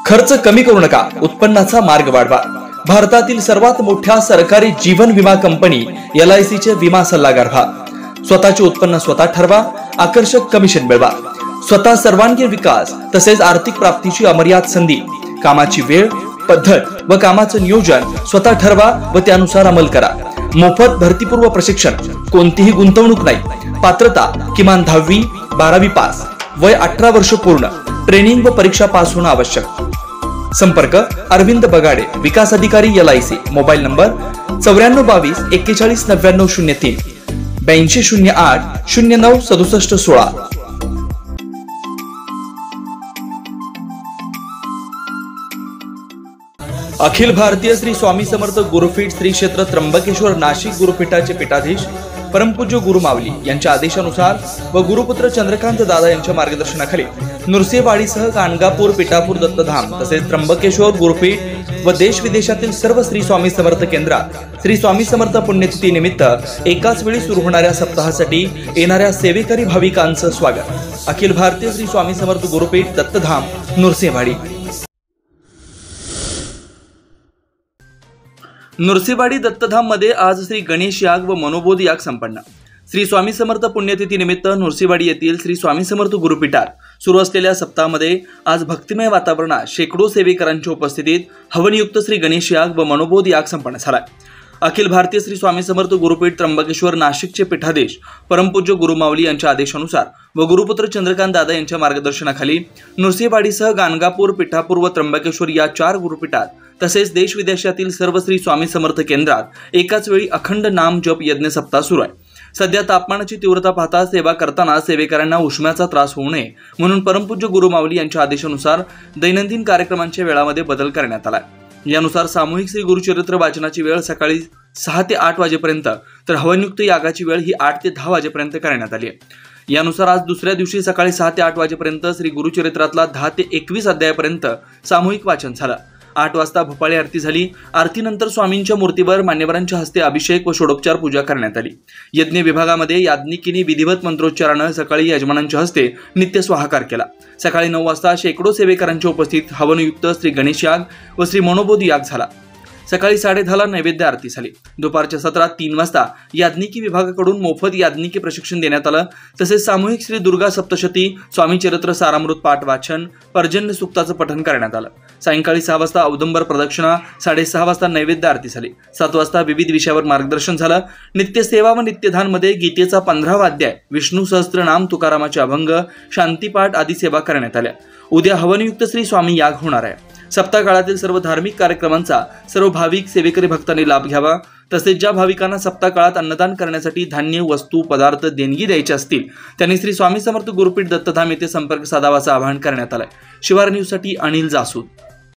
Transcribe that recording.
खर्च कमी करू नका, उत्पन्नाचा मार्ग वाढवा। भारतातील सर्वात मोठ्या सरकारी जीवन विमा कंपनी LIC चे विमा सल्लागार व्हा। स्वतःचे उत्पन्न स्वतः ठरवा, आकर्षक कमिशन मिळवा। स्वतः सर्वांगीण विकास तसेच आर्थिक प्राप्तीची अमर्याद संधी, कामाची वेळ, पद्धत व कामाचे नियोजन स्वतः ठरवा व त्यानुसार अंमल करा। मोफत भरतीपूर्व प्रशिक्षण, कोणतीही गुंतवणूक नाही। पात्रता किमान 10वी 12वी पास, वय 18 वर्ष पूर्ण, ट्रेनिंग व परीक्षा पास होणे आवश्यक। संपर्क अरविंद बगाडे, विकास अधिकारी LIC। Mobile number 9422 41 99 03 82 08 09 67 16। Akhil Bharatiya Shri Swami Samarth Gurupeeth Shri क्षेत्र त्र्यंबकेश्वर नाशिक गुरुपीठाचे पीठाधीश परमपूज्य गुरु माऊली यांच्या आदेशानुसार व गुरुपुत्र चंद्रकांत दादा यांच्या मार्गदर्शनाखाली नृसिंहवाडीसह गाणगापूर, पिठापूर, दत्तधाम तसेच त्र्यंबकेश्वर गुरुपीठ व देश विदेशातील सर्व श्री स्वामी समर्थ केंद्रात श्री स्वामी समर्थ पुण्यतिथी निमित्त एकाच वेळी सुरू होणाऱ्या सप्ताहासाठी येणाऱ्या सेवेकरी भाविकांचं स्वागत। अखिल भारतीय श्री स्वामी समर्थ गुरुपीठ, दत्तधाम, नृसिंहवाडी। नृसिंहवाडी दत्तधाम मध्ये आज श्री गणेश याग व मनोबोध याग संपन्न। श्री स्वामी समर्थ पुण्यतिथी निमित्त नृसिंहवाडी येथील श्री स्वामी समर्थ गुरुपीठात सुरू असलेल्या सप्ताहामध्ये आज भक्तिमय वातावरणात शेकडो सेवेकरांच्या उपस्थितीत हवनयुक्त श्री गणेश याग व मनोबोध याग संपन्न झाला। अखिल भारतीय श्री स्वामी समर्थ गुरुपीठ त्र्यंबकेश्वर नाशिकचे पीठाधीश परमपूज्य गुरु माऊली यांच्या आदेशानुसार व गुरुपुत्र चंद्रकांत दादा यांच्या मार्गदर्शनाखाली नृसिंहवाडीसह गाणगापूर, पिठापूर व त्र्यंबकेश्वर या 4 गुरुपीठात तसेच देश विदेशातील सर्व श्री स्वामी समर्थ केंद्रात एकाच वेळी अखंड नाम जप यज्ञ सप्ताह सुरू आहे। सध्या तापमानाची तीव्रता पाहता सेवा करताना सेवेकरांना उष्म्याचा त्रास होऊ नये म्हणून परमपूज्य गुरु माऊली यांच्या आदेशानुसार दैनंदिन कार्यक्रमांच्या वेळामध्ये बदल करण्यात आला। यानुसार सामूहिक श्री गुरुचरित्र वाचनाची वेळ सकाळी 6 ते 8 वाजेपर्यंत तर हवनयुक्त यागाची वेळ ही 8 ते 10 वाजेपर्यंत करण्यात आली आहे। यानुसार आज दुसऱ्या दिवशी सकाळी 6 ते 8 वाजेपर्यंत श्री गुरुचरित्रातला 10 ते 21 अध्यायापर्यंत सामूहिक वाचन झालं। 8 वाजता भोपाळी आरती झाली। आरतीनंतर स्वामींच्या मूर्तीवर मान्यवरांच्या हस्ते अभिषेक व षोडोपचार पूजा करण्यात आली। यज्ञ विभागामध्ये याज्ञिकीने विधिवत मंत्रोच्चाराने सकाळी यजमानांच्या हस्ते नित्य स्वाहाकार केला। सकाळी 9 वाजता शेकडो सेवेकरांच्या उपस्थित हवनयुक्त श्री गणेश याग व श्री मनोबोध याग झाला। सकाळी 10:30 नैवेद्य आरती झाली। दुपारच्या सत्रात 3 वाजता याज्ञिकी विभागाकडून मोफत याज्ञिकी प्रशिक्षण देण्यात आलं। तसेच सामूहिक श्री दुर्गा सप्तशती, स्वामी चरित्र सारामृत पाठ वाचन, पर्जन्य सूक्ताचं पठण करण्यात आलं। सायंकाळी 6 वाजता औदंबर प्रदक्षिणा, 6:30 वाजता नैवेद्य आरती झाली। 7 वाजता विविध विषयावर मार्गदर्शन झालं। नित्य सेवा व नित्यधान मध्ये गीतेचा 15वा अध्याय, विष्णू सहस्त्रनाम, तुकारामाचे अभंग, शांतीपाठ आदी सेवा करण्यात आल्या। उद्या हवनयुक्त श्री स्वामी याग होणार आहे। सप्ताह काळातील सर्व धार्मिक कार्यक्रमांचा सर्व भाविक सेवेकरी भक्तांनी लाभ घ्यावा। तसेच ज्या भाविकांना सप्ताह काळात अन्नदान करण्यासाठी धान्य, वस्तू, पदार्थ देणगी द्यायचे असतील त्यांनी श्री स्वामी समर्थ गुरुपीठ दत्तधाम येथे संपर्क साधावाचं आवाहन करण्यात आलंय। शिवार न्यूज साठी अनिल जासूद।